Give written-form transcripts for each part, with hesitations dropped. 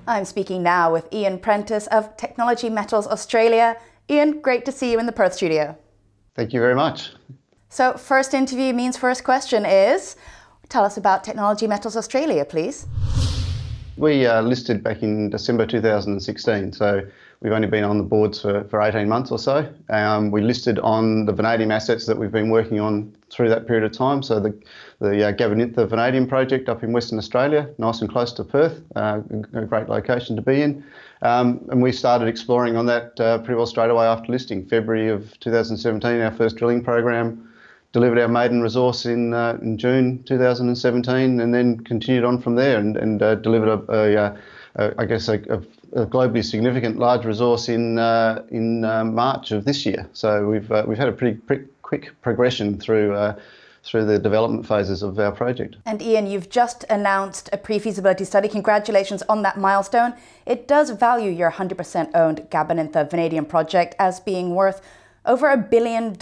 I'm speaking now with Ian Prentice of Technology Metals Australia. Ian, great to see you in the Perth studio. Thank you very much. So first interview means first question is, tell us about Technology Metals Australia, please. We listed back in December 2016, so we've only been on the boards for 18 months or so. We listed on the vanadium assets that we've been working on through that period of time, so the Gabanintha Vanadium Project up in Western Australia, nice and close to Perth, a great location to be in. And we started exploring on that pretty well straight away after listing. February of 2017, our first drilling program. Delivered our maiden resource in June 2017, and then continued on from there and delivered a globally significant large resource in March of this year. So we've had a pretty quick progression through the development phases of our project. And Ian, you've just announced a pre-feasibility study. Congratulations on that milestone. It does value your 100% owned Gabanintha Vanadium Project as being worth over $1 billion.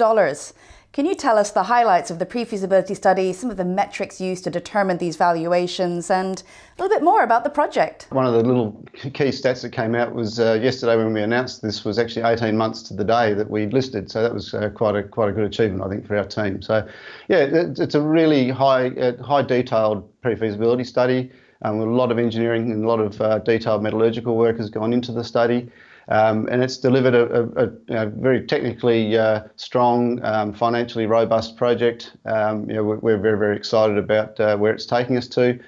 Can you tell us the highlights of the pre-feasibility study, some of the metrics used to determine these valuations, and a little bit more about the project? One of the little key stats that came out was yesterday when we announced this was actually 18 months to the day that we listed. So that was quite a good achievement, I think, for our team. So yeah, it's a really high detailed pre-feasibility study. With a lot of engineering and a lot of detailed metallurgical work has gone into the study. And it's delivered a very technically strong, financially robust project. We're very, very excited about where it's taking us to.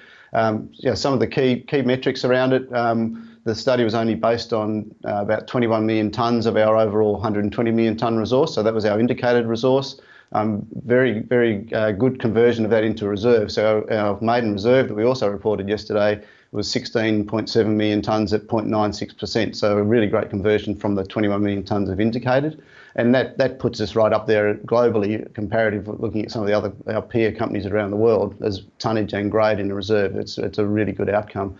Some of the key metrics around it. The study was only based on about 21 million tonnes of our overall 120 million tonne resource, so that was our indicated resource. Very, very good conversion of that into reserve. So our maiden reserve that we also reported yesterday was 16.7 million tonnes at 0.96%. So a really great conversion from the 21 million tonnes of indicated. And that puts us right up there globally, comparative, looking at some of the other our peer companies around the world as tonnage and grade in a reserve. It's a really good outcome.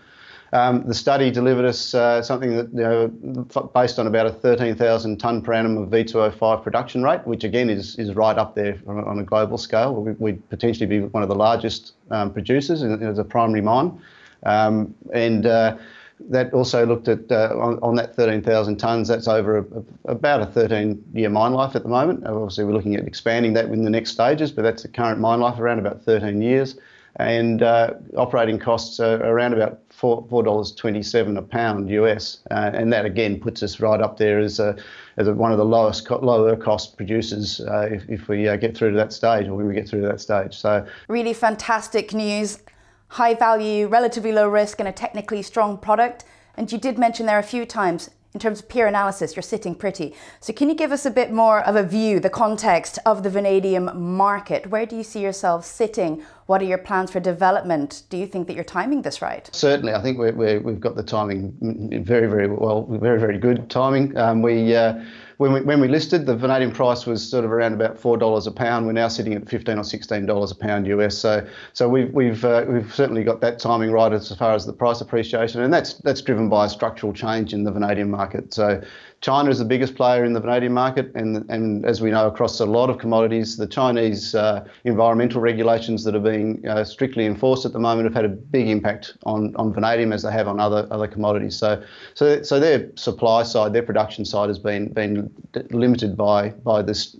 The study delivered us something that, based on about a 13,000 tonne per annum of V2O5 production rate, which again is right up there on a global scale. We'd potentially be one of the largest producers as a primary mine. That also looked at, on that 13,000 tonnes, that's over about a 13-year mine life at the moment. Obviously, we're looking at expanding that in the next stages, but that's the current mine life, around about 13 years. And operating costs are around about $4.27 a pound US. And that, again, puts us right up there as one of the lower cost producers if we get through to that stage, or when we get through to that stage. So really fantastic news. High value, relatively low risk, and a technically strong product. And you did mention there a few times, in terms of peer analysis, you're sitting pretty. So can you give us a bit more of a view, the context of the vanadium market? Where do you see yourselves sitting? What are your plans for development? Do you think that you're timing this right? Certainly, I think we've got the timing very, very well, very, very good timing. When we listed, the vanadium price was sort of around about $4 a pound. We're now sitting at $15 or $16 a pound US. So we've certainly got that timing right as far as the price appreciation, and that's driven by a structural change in the vanadium market. So China is the biggest player in the vanadium market, and as we know, across a lot of commodities, the Chinese environmental regulations that are being strictly enforced at the moment have had a big impact on vanadium, as they have on other commodities. So their supply side, their production side has been limited by these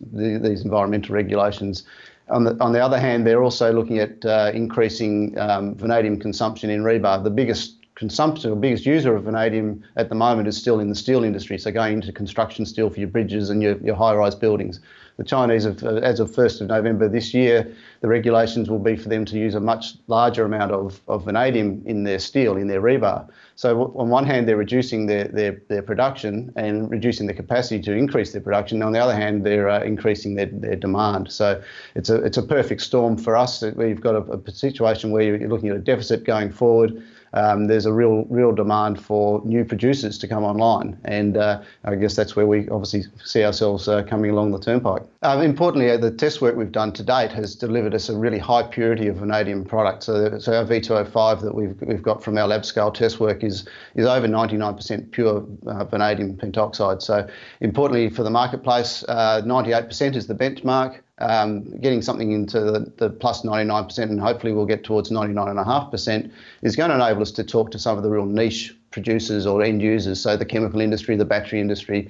environmental regulations. On the other hand, they're also looking at increasing vanadium consumption in rebar. The biggest consumption or biggest user of vanadium at the moment is still in the steel industry, so going into construction steel for your bridges and your high-rise buildings. The Chinese, as of 1st of November this year, the regulations will be for them to use a much larger amount of vanadium in their steel, in their rebar. So on one hand, they're reducing their production and reducing the capacity to increase their production. On the other hand, they're increasing their demand. So it's a perfect storm for us. We've got a situation where you're looking at a deficit going forward. There's a real demand for new producers to come online, and I guess that's where we obviously see ourselves coming along the turnpike. Importantly, the test work we've done to date has delivered us a really high purity of vanadium product. So our V2O5 that we've got from our lab scale test work is over 99% pure vanadium pentoxide. So importantly for the marketplace, 98% is the benchmark. Getting something into the plus 99%, and hopefully we'll get towards 99.5%, is going to enable us to talk to some of the real niche producers or end users, so the chemical industry, the battery industry,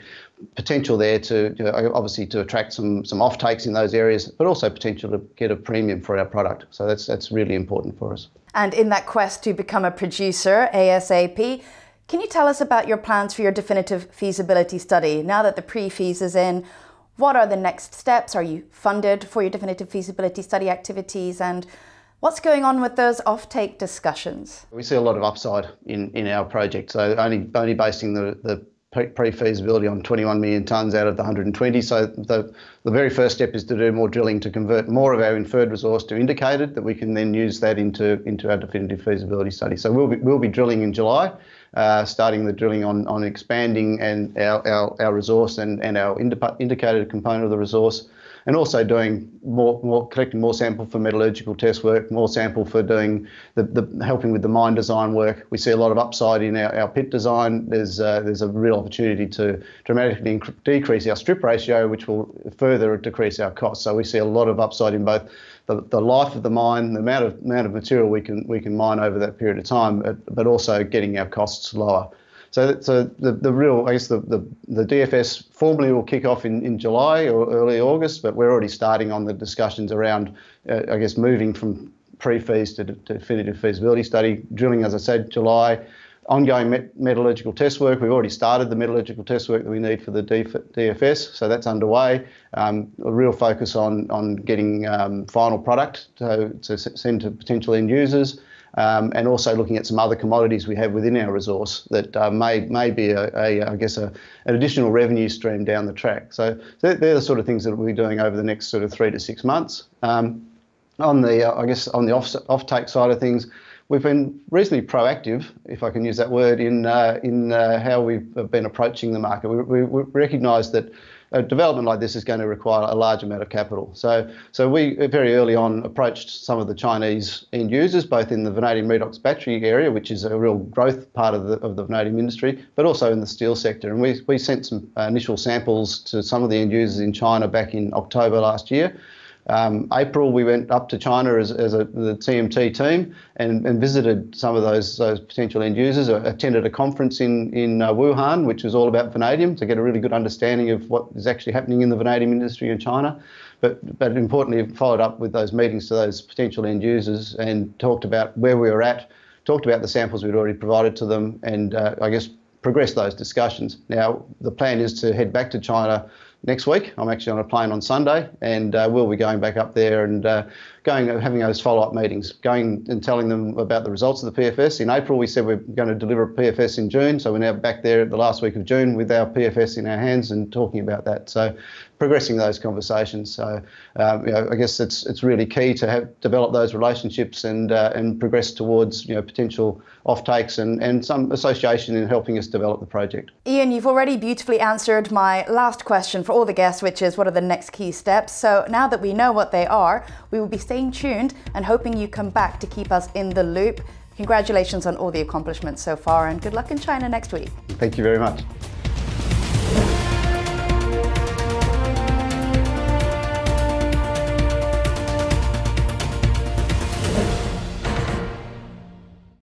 potential there to obviously to attract some off-takes in those areas, but also potential to get a premium for our product. So that's really important for us. And in that quest to become a producer ASAP, can you tell us about your plans for your definitive feasibility study? Now that the pre-feas is in, what are the next steps? Are you funded for your definitive feasibility study activities? And what's going on with those offtake discussions? We see a lot of upside in our project. So only basing the pre-feasibility on 21 million tonnes out of the 120. So the very first step is to do more drilling to convert more of our inferred resource to indicated, that we can then use that into our definitive feasibility study. So we'll be drilling in July, starting the drilling on expanding and our resource and our indicated component of the resource, and also doing collecting more sample for metallurgical test work, more sample for doing helping with the mine design work. We see a lot of upside in our pit design. There's a real opportunity to dramatically decrease our strip ratio, which will further decrease our costs. So we see a lot of upside in both the life of the mine, the amount of material we can mine over that period of time, but also getting our costs lower. So the real, I guess the DFS formally will kick off in July or early August, but we're already starting on the discussions around, I guess, moving from pre-feas to definitive feasibility study. Drilling, as I said, July. Ongoing metallurgical test work. We've already started the metallurgical test work that we need for the DFS, so that's underway. A real focus on getting final product to send to potential end users. And also looking at some other commodities we have within our resource that may be I guess an additional revenue stream down the track. So they're the sort of things that we'll be doing over the next sort of 3 to 6 months. On the offtake side of things, we've been reasonably proactive, if I can use that word, in how we've been approaching the market. We recognise that a development like this is going to require a large amount of capital. So we very early on approached some of the Chinese end users, both in the vanadium redox battery area, which is a real growth part of the vanadium industry, but also in the steel sector. And we sent some initial samples to some of the end users in China back in October last year. April, we went up to China as the TMT team and visited some of those potential end users. Attended a conference in Wuhan, which was all about vanadium, to get a really good understanding of what is actually happening in the vanadium industry in China. But importantly, followed up with those meetings to those potential end users and talked about where we were at, talked about the samples we'd already provided to them, and I guess progress those discussions. Now, the plan is to head back to China next week. I'm actually on a plane on Sunday, and we'll be going back up there and having those follow-up meetings, going and telling them about the results of the PFS. In April, we said we're going to deliver a PFS in June, so we're now back there at the last week of June with our PFS in our hands and talking about that. So progressing those conversations. So I guess it's really key to develop those relationships and progress towards potential off-takes and some association in helping us develop the project. Ian, you've already beautifully answered my last question for all the guests, which is what are the next key steps? So now that we know what they are, we will be staying tuned and hoping you come back to keep us in the loop. Congratulations on all the accomplishments so far, and good luck in China next week. Thank you very much.